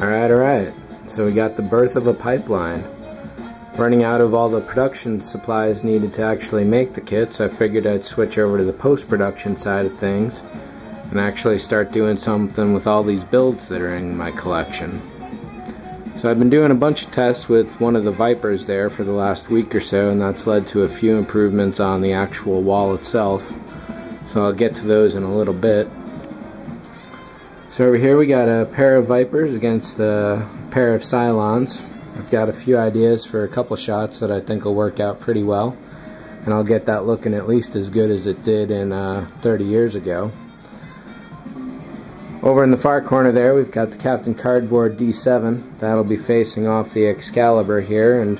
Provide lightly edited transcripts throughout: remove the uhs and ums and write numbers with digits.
Alright. So we got the birth of a pipeline. Running out of all the production supplies needed to actually make the kits, I figured I'd switch over to the post-production side of things and actually start doing something with all these builds that are in my collection. So I've been doing a bunch of tests with one of the Vipers there for the last week or so, and that's led to a few improvements on the actual wall itself. So I'll get to those in a little bit. So over here we got a pair of Vipers against a pair of Cylons. I've got a few ideas for a couple shots that I think will work out pretty well, and I'll get that looking at least as good as it did in 30 years ago. Over in the far corner there we've got the Captain Cardboard D7. That'll be facing off the Excalibur here, and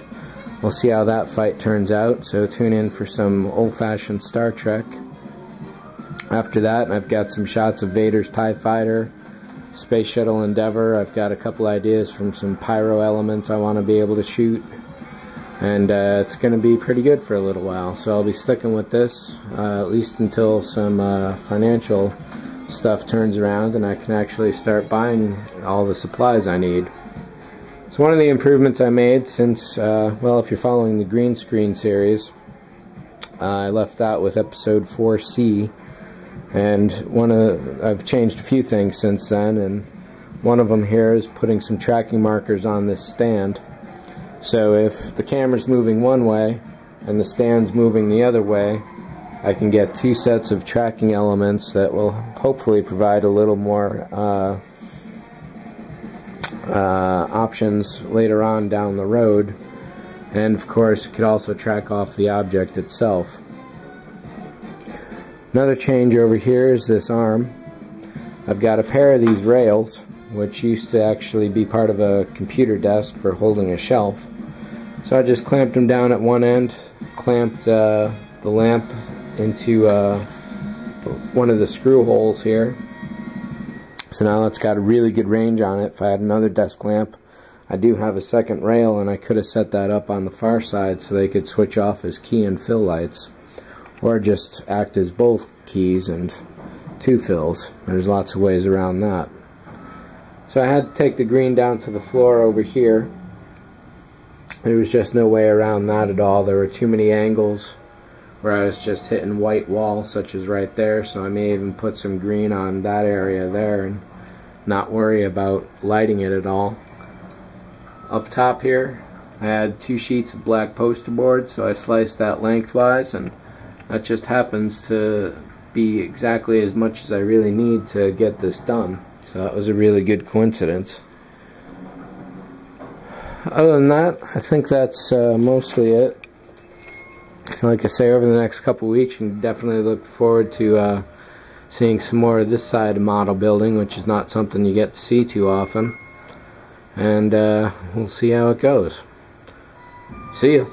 we'll see how that fight turns out, so tune in for some old-fashioned Star Trek. After that I've got some shots of Vader's TIE Fighter, Space Shuttle Endeavour. I've got a couple ideas from some pyro elements I want to be able to shoot, and it's going to be pretty good for a little while, so I'll be sticking with this at least until some financial stuff turns around and I can actually start buying all the supplies I need. So one of the improvements I made since, well, if you're following the green screen series, I left out with episode 4C, and I've changed a few things since then, and one of them here is putting some tracking markers on this stand. So if the camera's moving one way and the stand's moving the other way, I can get two sets of tracking elements that will hopefully provide a little more options later on down the road, and of course it could also track off the object itself. Another change over here is this arm. I've got a pair of these rails, which used to actually be part of a computer desk for holding a shelf. So I just clamped them down at one end, clamped the lamp into one of the screw holes here. So now it's got a really good range on it. If I had another desk lamp, I do have a second rail, and I could have set that up on the far side so they could switch off as key and fill lights, or just act as both keys and two fills. There's lots of ways around that. So I had to take the green down to the floor over here. There was just no way around that at all. There were too many angles where I was just hitting white wall, such as right there, so I may even put some green on that area there and not worry about lighting it at all. Up top here I had 2 sheets of black poster board, so I sliced that lengthwise, and that just happens to be exactly as much as I really need to get this done. So that was a really good coincidence. Other than that, I think that's mostly it. Like I say, over the next couple weeks, you can definitely look forward to seeing some more of this side of model building, which is not something you get to see too often. And we'll see how it goes. See ya.